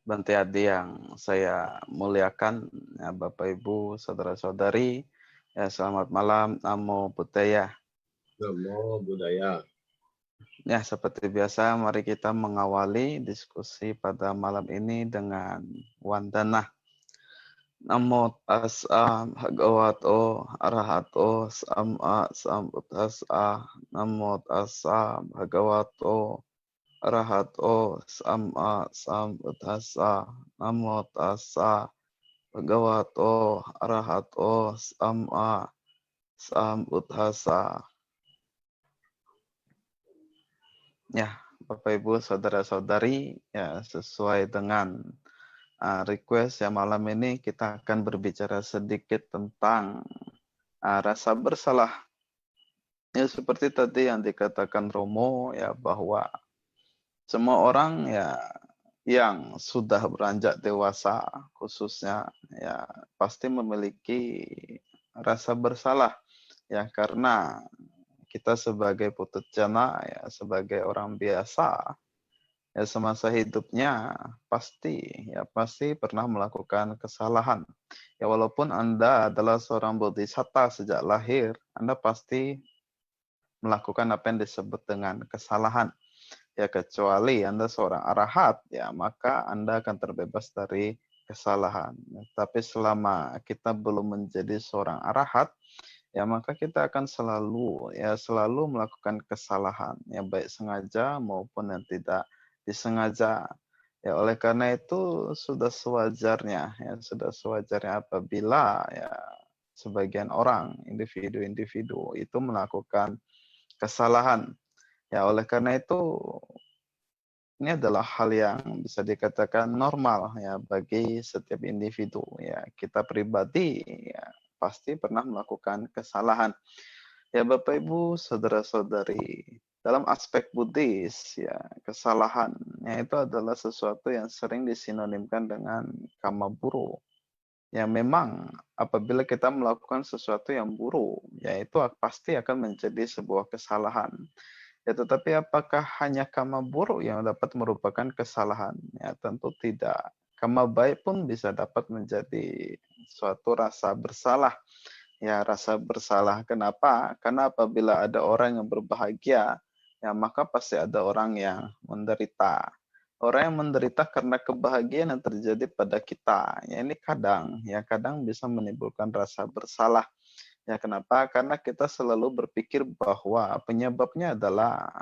Bante Adi yang saya muliakan, ya Bapak Ibu, saudara-saudari, ya selamat malam, Namo Buddhaya. Namo Buddhaya. Ya seperti biasa, mari kita mengawali diskusi pada malam ini dengan Wandana. Namo tassa bhagavato arahato sama sambuddhassa. Namo tassa bhagavato arahato sama sambuddhassa. Namo tassa bhagavato arahato sama sambuddhassa. Ya, Bapak Ibu, saudara-saudari, ya sesuai dengan request ya malam ini kita akan berbicara sedikit tentang rasa bersalah. Ya seperti tadi yang dikatakan Romo ya bahwa semua orang ya yang sudah beranjak dewasa khususnya ya pasti memiliki rasa bersalah ya karena kita sebagai putujana ya sebagai orang biasa ya semasa hidupnya pasti pernah melakukan kesalahan. Ya walaupun Anda adalah seorang bodhisatta sejak lahir, Anda pasti melakukan apa yang disebut dengan kesalahan. Ya kecuali Anda seorang arahat, ya maka Anda akan terbebas dari kesalahan. Ya, tapi selama kita belum menjadi seorang arahat, ya maka kita akan selalu melakukan kesalahan, ya baik sengaja maupun yang tidak disengaja. Ya oleh karena itu sudah sewajarnya apabila ya sebagian orang, individu-individu itu melakukan kesalahan. Ya oleh karena itu ini adalah hal yang bisa dikatakan normal ya bagi setiap individu ya. Kita pribadi ya pasti pernah melakukan kesalahan. Ya Bapak Ibu, saudara-saudari, dalam aspek Buddhis ya kesalahan ya itu adalah sesuatu yang sering disinonimkan dengan kama buruk. Ya memang apabila kita melakukan sesuatu yang buruk, ya itu pasti akan menjadi sebuah kesalahan. Ya, tetapi apakah hanya karma buruk yang dapat merupakan kesalahan? Ya, tentu tidak. Karma baik pun bisa dapat menjadi suatu rasa bersalah. Ya, rasa bersalah. Kenapa? Karena apabila ada orang yang berbahagia, ya maka pasti ada orang yang menderita. Orang yang menderita karena kebahagiaan yang terjadi pada kita. Ya, ini kadang bisa menimbulkan rasa bersalah. Ya, kenapa? Karena kita selalu berpikir bahwa penyebabnya adalah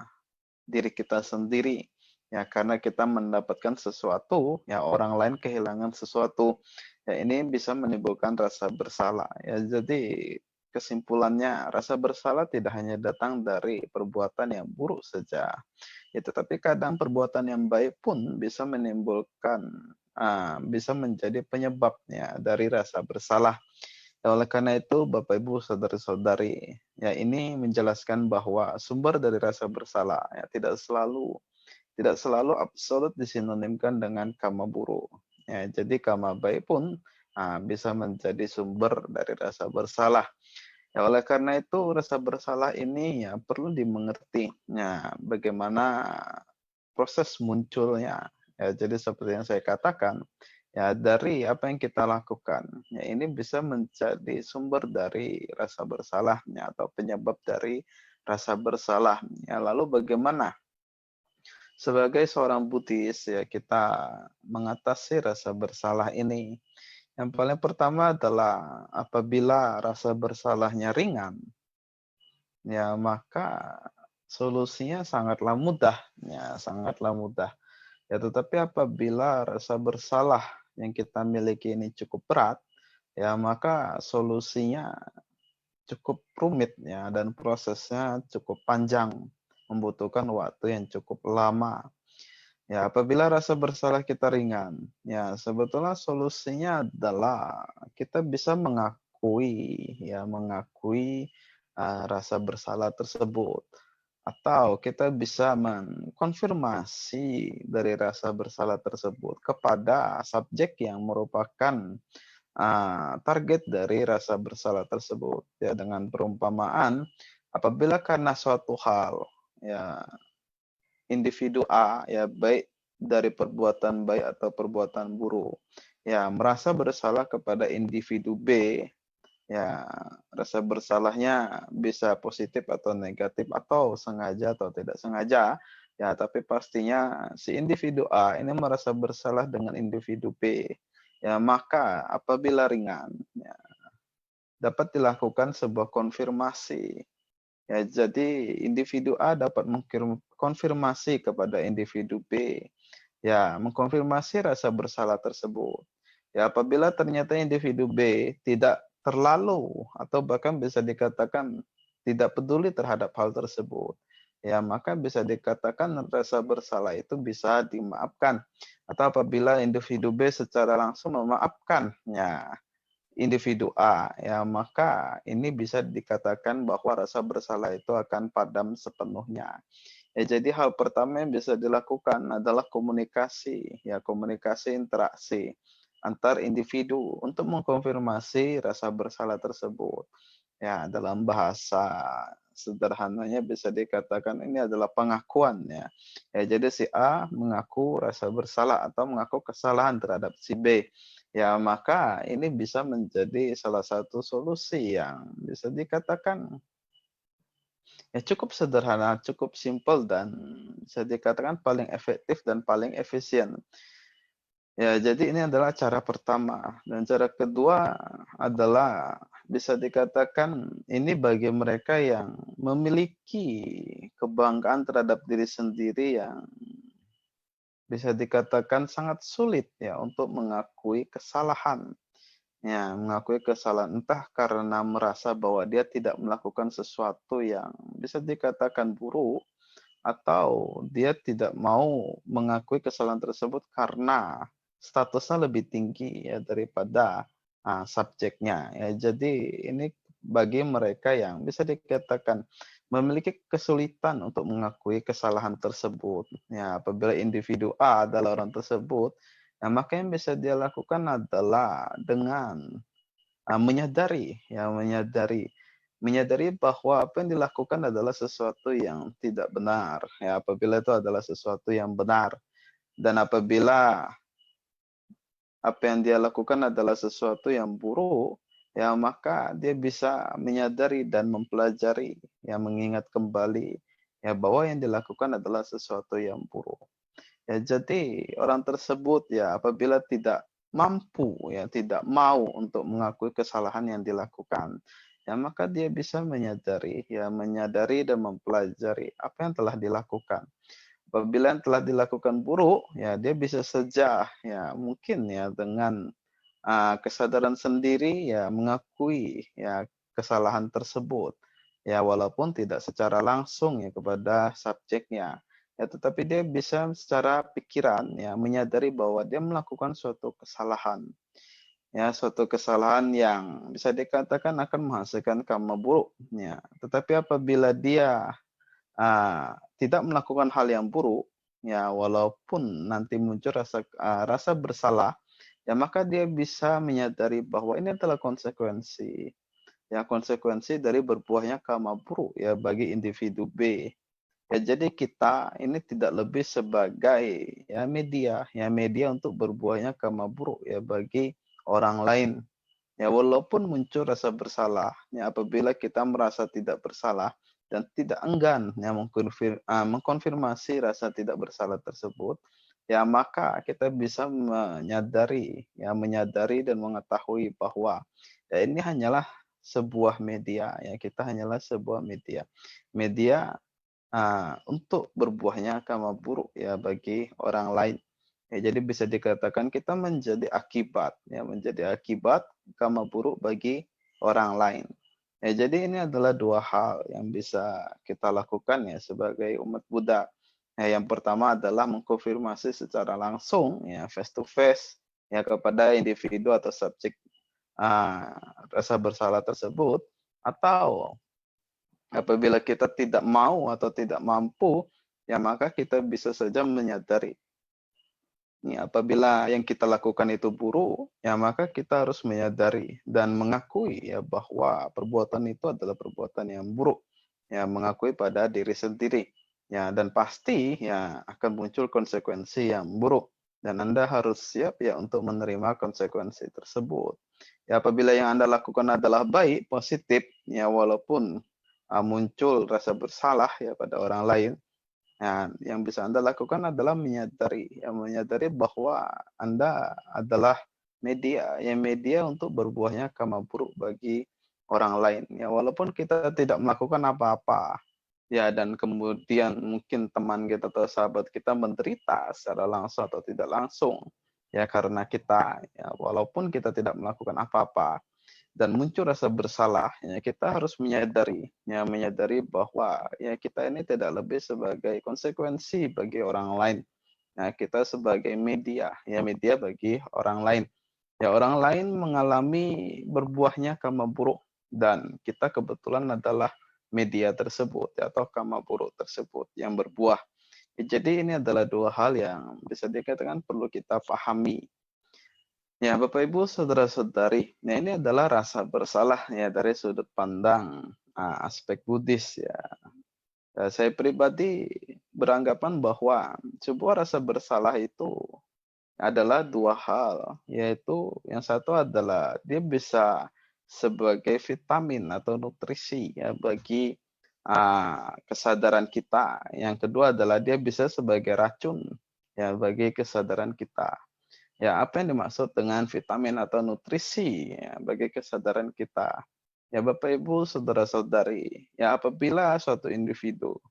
diri kita sendiri. Ya, karena kita mendapatkan sesuatu, ya orang lain kehilangan sesuatu. Ya, ini bisa menimbulkan rasa bersalah. Ya, jadi kesimpulannya rasa bersalah tidak hanya datang dari perbuatan yang buruk saja. Ya, tetapi kadang perbuatan yang baik pun bisa menimbulkan bisa menjadi penyebabnya dari rasa bersalah. Ya, oleh karena itu, Bapak Ibu, saudara-saudari, ya ini menjelaskan bahwa sumber dari rasa bersalah ya tidak selalu absolut disinonimkan dengan karma buruk. Ya, jadi karma baik pun bisa menjadi sumber dari rasa bersalah. Ya, oleh karena itu rasa bersalah ini ya perlu dimengerti. Ya, bagaimana proses munculnya. Ya, jadi seperti yang saya katakan, ya dari apa yang kita lakukan, ya ini bisa menjadi sumber dari rasa bersalahnya atau penyebab dari rasa bersalahnya. Lalu bagaimana sebagai seorang Buddhis ya kita mengatasi rasa bersalah ini? Yang paling pertama adalah apabila rasa bersalahnya ringan, ya maka solusinya sangatlah mudah. Ya, tetapi apabila rasa bersalah yang kita miliki ini cukup berat, ya maka solusinya cukup rumit ya dan prosesnya cukup panjang, membutuhkan waktu yang cukup lama. Ya, apabila rasa bersalah kita ringan, ya sebetulnya solusinya adalah kita bisa mengakui rasa bersalah tersebut atau kita bisa mengkonfirmasi dari rasa bersalah tersebut kepada subjek yang merupakan target dari rasa bersalah tersebut. Ya, dengan perumpamaan, apabila karena suatu hal, ya individu A, ya baik dari perbuatan baik atau perbuatan buruk. Ya, merasa bersalah kepada individu B, ya rasa bersalahnya bisa positif atau negatif atau sengaja atau tidak sengaja. Ya, tapi pastinya si individu A ini merasa bersalah dengan individu B. Ya, maka apabila ringan, ya, dapat dilakukan sebuah konfirmasi. Ya, jadi individu A dapat mengkonfirmasi kepada individu B. Ya, mengkonfirmasi rasa bersalah tersebut. Ya, apabila ternyata individu B tidak terlalu atau bahkan bisa dikatakan tidak peduli terhadap hal tersebut, ya maka bisa dikatakan rasa bersalah itu bisa dimaafkan. Atau apabila individu B secara langsung memaafkan, ya individu A, ya maka ini bisa dikatakan bahwa rasa bersalah itu akan padam sepenuhnya. Ya, jadi hal pertama yang bisa dilakukan adalah komunikasi, ya komunikasi interaksi antar individu untuk mengkonfirmasi rasa bersalah tersebut. Ya, dalam bahasa sederhananya bisa dikatakan ini adalah pengakuan ya. Ya, jadi si A mengaku rasa bersalah atau mengaku kesalahan terhadap si B. Ya, maka ini bisa menjadi salah satu solusi yang bisa dikatakan ya cukup sederhana, cukup simpel dan bisa dikatakan paling efektif dan paling efisien. Ya, jadi ini adalah cara pertama dan cara kedua adalah bisa dikatakan ini bagi mereka yang memiliki kebanggaan terhadap diri sendiri yang bisa dikatakan sangat sulit ya untuk mengakui kesalahan. Ya, mengakui kesalahan entah karena merasa bahwa dia tidak melakukan sesuatu yang bisa dikatakan buruk atau dia tidak mau mengakui kesalahan tersebut karena statusnya lebih tinggi ya daripada subjeknya ya. Jadi ini bagi mereka yang bisa dikatakan memiliki kesulitan untuk mengakui kesalahan tersebut. Ya, apabila individu A adalah orang tersebut, ya maka yang bisa dia lakukan adalah dengan menyadari bahwa apa yang dilakukan adalah sesuatu yang tidak benar, ya apabila itu adalah sesuatu yang benar dan apabila apa yang dia lakukan adalah sesuatu yang buruk, ya maka dia bisa menyadari dan mempelajari, ya mengingat kembali ya bahwa yang dilakukan adalah sesuatu yang buruk. Ya, jadi orang tersebut ya apabila tidak mampu ya tidak mau untuk mengakui kesalahan yang dilakukan, ya maka dia bisa menyadari dan mempelajari apa yang telah dilakukan. Apabila yang telah dilakukan buruk, ya dia bisa saja ya mungkin ya dengan kesadaran sendiri ya mengakui ya kesalahan tersebut. Ya walaupun tidak secara langsung ya kepada subjeknya. Ya tetapi dia bisa secara pikiran ya menyadari bahwa dia melakukan suatu kesalahan. Ya suatu kesalahan yang bisa dikatakan akan menghasilkan karma buruk ya. Tetapi apabila dia tidak melakukan hal yang buruk, ya walaupun nanti muncul rasa bersalah, ya maka dia bisa menyadari bahwa ini adalah konsekuensi, ya konsekuensi dari berbuahnya karma buruk ya bagi individu B. Ya jadi kita ini tidak lebih sebagai ya media untuk berbuahnya karma buruk ya bagi orang lain. Ya walaupun muncul rasa bersalah, ya apabila kita merasa tidak bersalah dan tidak enggan ya mengkonfirmasi rasa tidak bersalah tersebut, ya maka kita bisa menyadari dan mengetahui bahwa ya ini hanyalah sebuah media, ya kita hanyalah sebuah media. Media untuk berbuahnya karma buruk ya bagi orang lain. Ya, jadi bisa dikatakan kita menjadi akibat karma buruk bagi orang lain. Ya, jadi ini adalah dua hal yang bisa kita lakukan ya sebagai umat Buddha. Ya, yang pertama adalah mengkonfirmasi secara langsung ya face to face ya kepada individu atau subjek uh, rasa bersalah tersebut atau apabila kita tidak mau atau tidak mampu, ya maka kita bisa saja menyadari. Ya, apabila yang kita lakukan itu buruk, ya maka kita harus menyadari dan mengakui ya bahwa perbuatan itu adalah perbuatan yang buruk. Ya, mengakui pada diri sendiri. Ya, dan pasti ya akan muncul konsekuensi yang buruk dan Anda harus siap ya untuk menerima konsekuensi tersebut. Ya, apabila yang Anda lakukan adalah baik, positif, ya walaupun muncul rasa bersalah ya pada orang lain, ya, yang bisa Anda lakukan adalah menyadari bahwa Anda adalah media untuk berbuahnya karma buruk bagi orang lain. Ya, walaupun kita tidak melakukan apa-apa, ya, dan kemudian mungkin teman kita atau sahabat kita menderita secara langsung atau tidak langsung, ya karena kita, ya walaupun kita tidak melakukan apa-apa dan muncul rasa bersalah, ya kita harus menyadari bahwa ya kita ini tidak lebih sebagai konsekuensi bagi orang lain. Nah, kita sebagai media bagi orang lain. Ya, orang lain mengalami berbuahnya karma buruk dan kita kebetulan adalah media tersebut ya, atau karma buruk tersebut yang berbuah. Ya, jadi ini adalah dua hal yang bisa dikatakan perlu kita pahami. Ya, Bapak Ibu, saudara-saudari, nah ini adalah rasa bersalah ya dari sudut pandang aspek Buddhis ya. Saya pribadi beranggapan bahwa sebuah rasa bersalah itu adalah dua hal, yaitu yang satu adalah dia bisa sebagai vitamin atau nutrisi ya bagi kesadaran kita. Yang kedua adalah dia bisa sebagai racun ya bagi kesadaran kita. Ya, apa yang dimaksud dengan vitamin atau nutrisi ya bagi kesadaran kita? Ya, Bapak Ibu, saudara-saudari, ya apabila suatu individu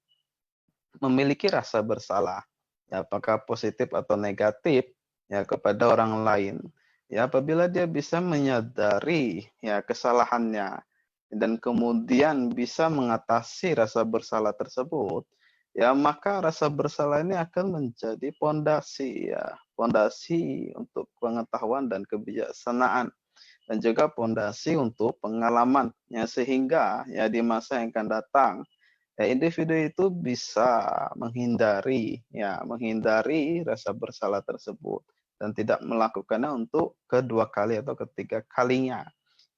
memiliki rasa bersalah, ya apakah positif atau negatif, ya kepada orang lain. Ya apabila dia bisa menyadari ya kesalahannya dan kemudian bisa mengatasi rasa bersalah tersebut, ya maka rasa bersalah ini akan menjadi pondasi ya, pondasi untuk pengetahuan dan kebijaksanaan dan juga pondasi untuk pengalaman ya sehingga ya di masa yang akan datang ya, individu itu bisa menghindari rasa bersalah tersebut dan tidak melakukannya untuk kedua kali atau ketiga kalinya.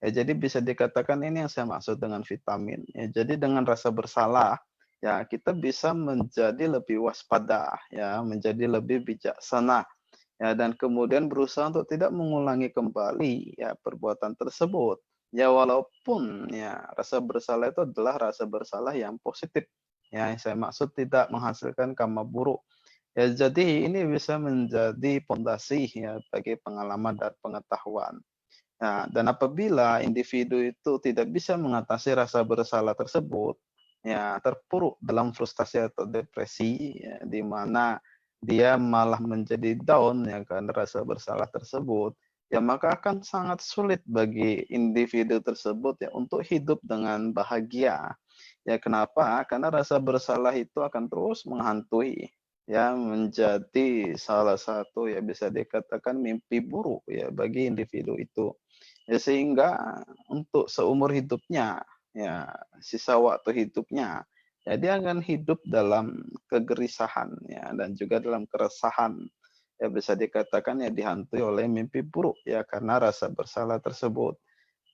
Ya, jadi bisa dikatakan ini yang saya maksud dengan vitamin. Ya, jadi dengan rasa bersalah, ya kita bisa menjadi lebih waspada, ya menjadi lebih bijaksana, ya dan kemudian berusaha untuk tidak mengulangi kembali ya perbuatan tersebut. Ya walaupun ya rasa bersalah itu adalah rasa bersalah yang positif. Ya, yang saya maksud tidak menghasilkan karma buruk. Ya, jadi ini bisa menjadi pondasi ya bagi pengalaman dan pengetahuan. Nah, dan apabila individu itu tidak bisa mengatasi rasa bersalah tersebut, ya terpuruk dalam frustasi atau depresi, ya, di mana dia malah menjadi down ya karena rasa bersalah tersebut, ya maka akan sangat sulit bagi individu tersebut ya untuk hidup dengan bahagia. Ya kenapa? Karena rasa bersalah itu akan terus menghantui, ya menjadi salah satu ya bisa dikatakan mimpi buruk ya bagi individu itu. Ya sehingga untuk seumur hidupnya, ya sisa waktu hidupnya, ya dia akan hidup dalam kegelisahan ya dan juga dalam keresahan. Ya bisa dikatakan ya dihantui oleh mimpi buruk ya karena rasa bersalah tersebut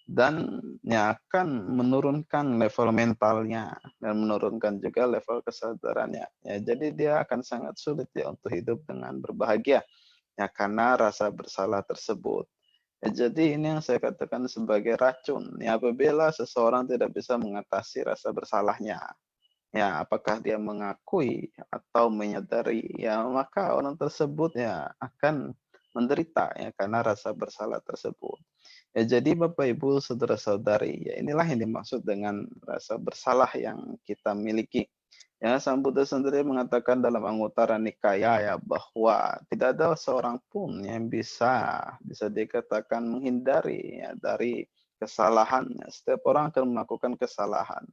dan ya akan menurunkan level mentalnya dan menurunkan juga level kesadarannya. Ya jadi dia akan sangat sulit ya untuk hidup dengan berbahagia ya karena rasa bersalah tersebut. Ya, jadi ini yang saya katakan sebagai racun. Ya, apabila seseorang tidak bisa mengatasi rasa bersalahnya, ya apakah dia mengakui atau menyadari, ya maka orang tersebut ya akan menderita ya karena rasa bersalah tersebut. Ya, jadi Bapak Ibu saudara-saudari, ya inilah yang dimaksud dengan rasa bersalah yang kita miliki. Ya, Sang Buddha sendiri mengatakan dalam Anguttara Nikaya ya bahwa tidak ada seorang pun yang bisa dikatakan menghindari ya dari kesalahan. Ya, setiap orang akan melakukan kesalahan.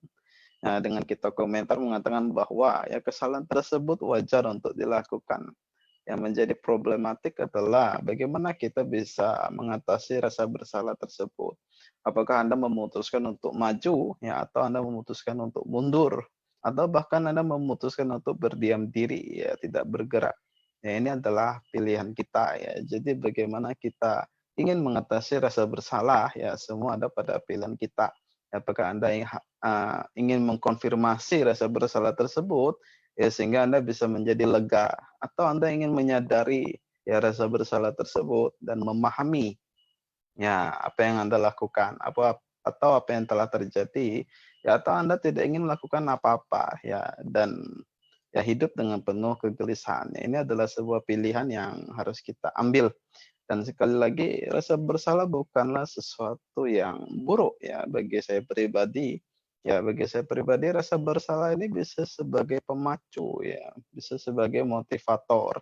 Nah, dengan kita komentar mengatakan bahwa ya kesalahan tersebut wajar untuk dilakukan. Yang menjadi problematik adalah bagaimana kita bisa mengatasi rasa bersalah tersebut. Apakah Anda memutuskan untuk maju ya atau Anda memutuskan untuk mundur atau bahkan Anda memutuskan untuk berdiam diri ya tidak bergerak. Ya ini adalah pilihan kita ya. Jadi bagaimana kita ingin mengatasi rasa bersalah ya semua ada pada pilihan kita. Apakah Anda ingin mengkonfirmasi rasa bersalah tersebut ya sehingga Anda bisa menjadi lega, atau Anda ingin menyadari ya rasa bersalah tersebut dan memahami ya apa yang Anda lakukan, atau apa yang telah terjadi, ya atau Anda tidak ingin melakukan apa-apa ya, dan ya hidup dengan penuh kegelisahan. Ya, ini adalah sebuah pilihan yang harus kita ambil. Dan sekali lagi, rasa bersalah bukanlah sesuatu yang buruk ya bagi saya pribadi. Ya, bagi saya pribadi rasa bersalah ini bisa sebagai pemacu ya, bisa sebagai motivator.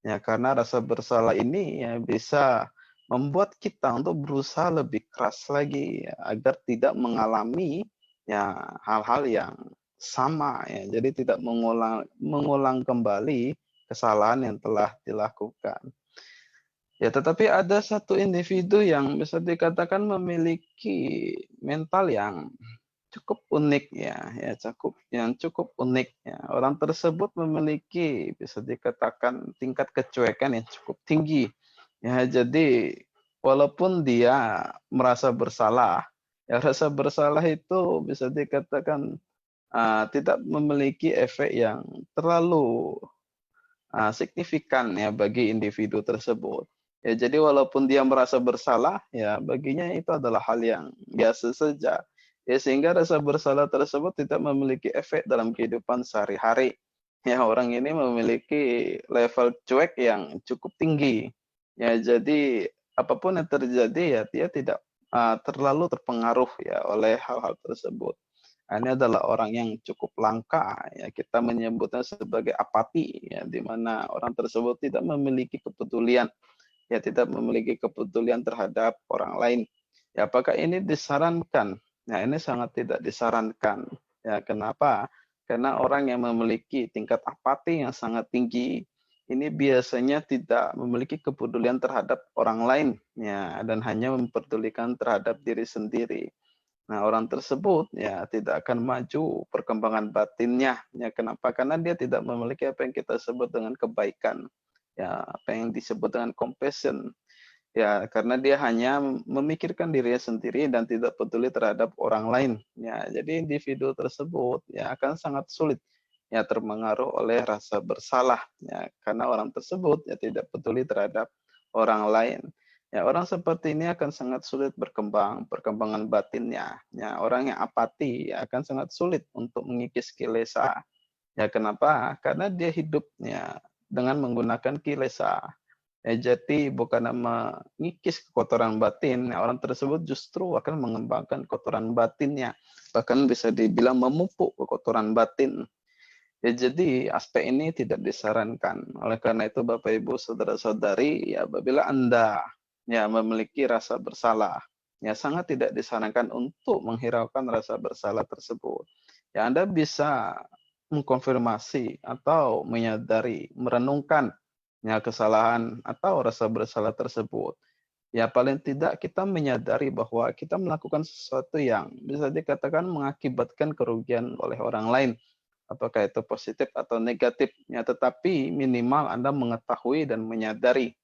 Ya, karena rasa bersalah ini ya bisa membuat kita untuk berusaha lebih keras lagi ya, agar tidak mengalami ya hal-hal yang sama ya. Jadi tidak mengulang kembali kesalahan yang telah dilakukan. Ya, tetapi ada satu individu yang bisa dikatakan memiliki mental yang cukup unik ya, cukup unik ya. Orang tersebut memiliki bisa dikatakan tingkat kecuekan yang cukup tinggi. Ya, jadi walaupun dia merasa bersalah, ya rasa bersalah itu bisa dikatakan tidak memiliki efek yang terlalu signifikan ya bagi individu tersebut. Ya, jadi walaupun dia merasa bersalah, ya baginya itu adalah hal yang biasa saja. Ya, sehingga rasa bersalah tersebut tidak memiliki efek dalam kehidupan sehari-hari. Ya, orang ini memiliki level cuek yang cukup tinggi. Ya, jadi apapun yang terjadi ya dia tidak terlalu terpengaruh ya oleh hal-hal tersebut. Ini adalah orang yang cukup langka, ya kita menyebutnya sebagai apati, ya di mana orang tersebut tidak memiliki kepedulian, ya tidak memiliki kepedulian terhadap orang lain. Ya apakah ini disarankan? Nah ini sangat tidak disarankan. Ya kenapa? Karena orang yang memiliki tingkat apati yang sangat tinggi, ini biasanya tidak memiliki kepedulian terhadap orang lain, ya dan hanya memperdulikan terhadap diri sendiri. Nah, orang tersebut ya tidak akan maju perkembangan batinnya. Ya, kenapa? Karena dia tidak memiliki apa yang kita sebut dengan kebaikan. Ya, apa yang disebut dengan compassion. Ya, karena dia hanya memikirkan dirinya sendiri dan tidak peduli terhadap orang lain. Ya, jadi individu tersebut ya akan sangat sulit ya terpengaruh oleh rasa bersalah. Ya, karena orang tersebut ya tidak peduli terhadap orang lain. Ya, orang seperti ini akan sangat sulit berkembang, perkembangan batinnya. Ya, orang yang apati ya akan sangat sulit untuk mengikis kilesa. Ya, kenapa? Karena dia hidupnya dengan menggunakan kilesa. Ya, jadi bukan mengikis kotoran batin, ya, orang tersebut justru akan mengembangkan kotoran batinnya. Bahkan bisa dibilang memupuk kotoran batin. Ya, jadi aspek ini tidak disarankan. Oleh karena itu Bapak Ibu saudara-saudari, ya apabila Anda ya memiliki rasa bersalah, ya sangat tidak disarankan untuk menghiraukan rasa bersalah tersebut. Ya Anda bisa mengkonfirmasi atau menyadari, merenungkan ya kesalahan atau rasa bersalah tersebut. Ya paling tidak kita menyadari bahwa kita melakukan sesuatu yang bisa dikatakan mengakibatkan kerugian oleh orang lain, apakah itu positif atau negatif, ya tetapi minimal Anda mengetahui dan menyadari.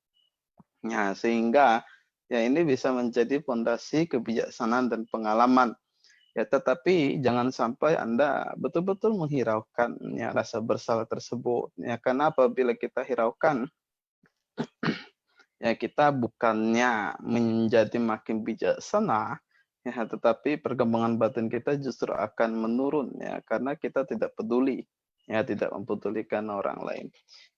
Ya, sehingga ya ini bisa menjadi fondasi kebijaksanaan dan pengalaman. Ya, tetapi jangan sampai Anda betul-betul menghiraukan ya rasa bersalah tersebut. Ya, karena apabila kita hiraukan, ya kita bukannya menjadi makin bijaksana, ya tetapi perkembangan batin kita justru akan menurun ya karena kita tidak peduli, ya tidak mempedulikan orang lain.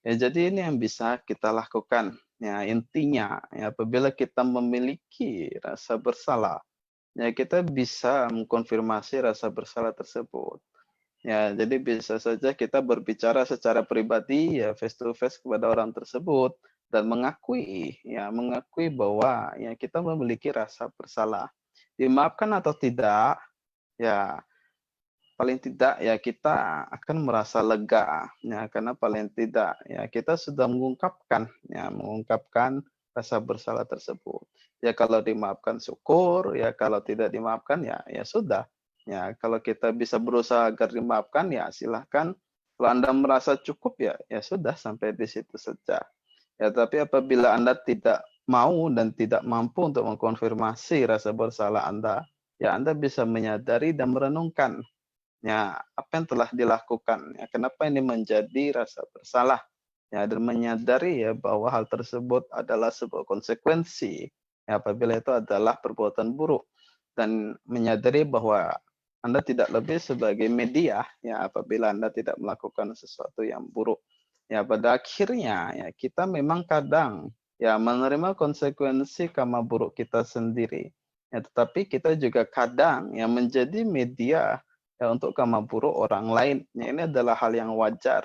Ya jadi ini yang bisa kita lakukan. Ya intinya ya apabila kita memiliki rasa bersalah, ya kita bisa mengkonfirmasi rasa bersalah tersebut. Ya, jadi bisa saja kita berbicara secara pribadi ya face to face kepada orang tersebut dan mengakui bahwa ya kita memiliki rasa bersalah. Dimaafkan atau tidak, ya paling tidak ya kita akan merasa lega ya karena paling tidak ya kita sudah mengungkapkan rasa bersalah tersebut. Ya kalau dimaafkan syukur, ya kalau tidak dimaafkan ya sudah. Ya kalau kita bisa berusaha agar dimaafkan ya silahkan. Kalau Anda merasa cukup ya sudah sampai di situ saja. Ya tapi apabila Anda tidak mau dan tidak mampu untuk mengkonfirmasi rasa bersalah Anda, ya Anda bisa menyadari dan merenungkan ya apa yang telah dilakukan, ya kenapa ini menjadi rasa bersalah, ya dan menyadari ya bahwa hal tersebut adalah sebuah konsekuensi, ya apabila itu adalah perbuatan buruk dan menyadari bahwa Anda tidak lebih sebagai media ya apabila Anda tidak melakukan sesuatu yang buruk. Ya pada akhirnya ya kita memang kadang ya menerima konsekuensi karma buruk kita sendiri. Ya tetapi kita juga kadang ya menjadi media ya untuk karma buruk orang lain. Ya ini adalah hal yang wajar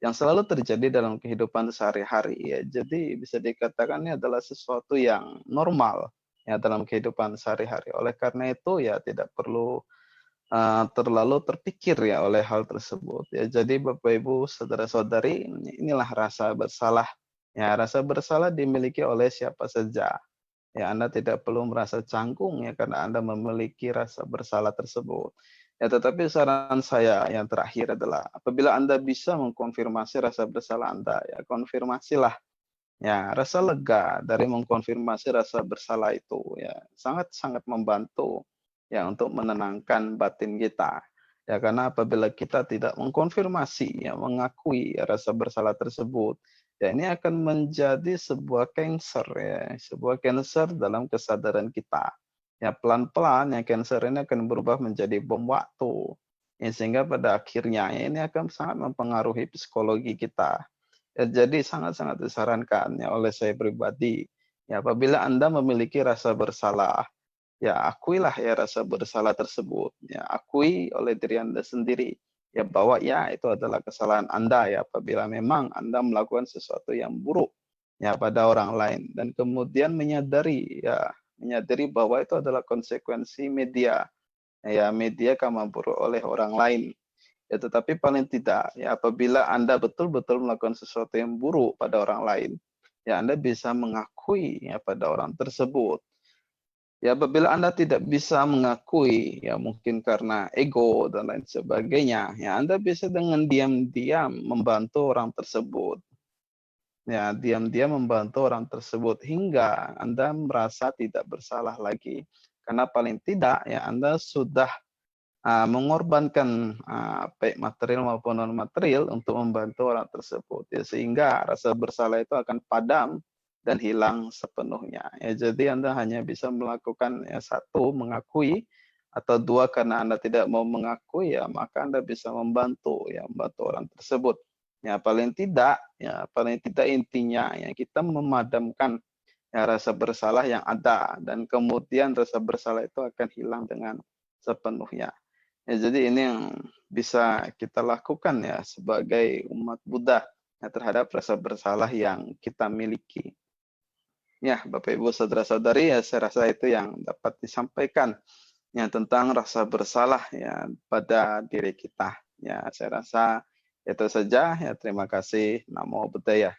yang selalu terjadi dalam kehidupan sehari-hari ya. Jadi bisa dikatakan ini adalah sesuatu yang normal ya dalam kehidupan sehari-hari. Oleh karena itu ya tidak perlu terlalu terpikir ya oleh hal tersebut ya. Jadi Bapak Ibu, saudara-saudari, inilah rasa bersalah. Ya, rasa bersalah dimiliki oleh siapa saja. Ya, Anda tidak perlu merasa canggung ya karena Anda memiliki rasa bersalah tersebut. Ya, tetapi saran saya yang terakhir adalah apabila Anda bisa mengkonfirmasi rasa bersalah Anda, ya konfirmasilah. Ya, rasa lega dari mengkonfirmasi rasa bersalah itu ya sangat-sangat membantu ya untuk menenangkan batin kita. Ya karena apabila kita tidak mengkonfirmasi ya mengakui ya, rasa bersalah tersebut, ya ini akan menjadi sebuah cancer ya, sebuah cancer dalam kesadaran kita. Ya pelan-pelan ya cancer ini akan berubah menjadi bom waktu. Ya, sehingga pada akhirnya ya, ini akan sangat mempengaruhi psikologi kita. Ya, jadi sangat-sangat disarankan ya oleh saya pribadi, ya apabila Anda memiliki rasa bersalah, ya akuilah ya rasa bersalah tersebut, ya akui oleh diri Anda sendiri, ya bahwa ya itu adalah kesalahan Anda ya apabila memang Anda melakukan sesuatu yang buruk ya pada orang lain dan kemudian menyadari bahwa itu adalah konsekuensi media, ya media kamu buruk oleh orang lain. Ya, tetapi paling tidak, ya apabila Anda betul-betul melakukan sesuatu yang buruk pada orang lain, ya Anda bisa mengakui ya pada orang tersebut. Ya apabila Anda tidak bisa mengakui, ya mungkin karena ego dan lain sebagainya, ya Anda bisa dengan diam-diam membantu orang tersebut. Ya, diam-diam membantu orang tersebut hingga Anda merasa tidak bersalah lagi. Karena paling tidak ya Anda sudah mengorbankan, baik material maupun non material untuk membantu orang tersebut, ya sehingga rasa bersalah itu akan padam dan hilang sepenuhnya. Ya jadi Anda hanya bisa melakukan ya satu mengakui, atau 2 karena Anda tidak mau mengakui, ya maka Anda bisa membantu orang tersebut. Ya paling tidak intinya ya kita memadamkan ya rasa bersalah yang ada dan kemudian rasa bersalah itu akan hilang dengan sepenuhnya. Ya, jadi ini yang bisa kita lakukan ya sebagai umat Buddha ya, terhadap rasa bersalah yang kita miliki. Ya, Bapak Ibu saudara-saudari, ya saya rasa itu yang dapat disampaikan ya tentang rasa bersalah ya pada diri kita. Ya, saya rasa itu saja. Ya, terima kasih. Namo Buddhaya.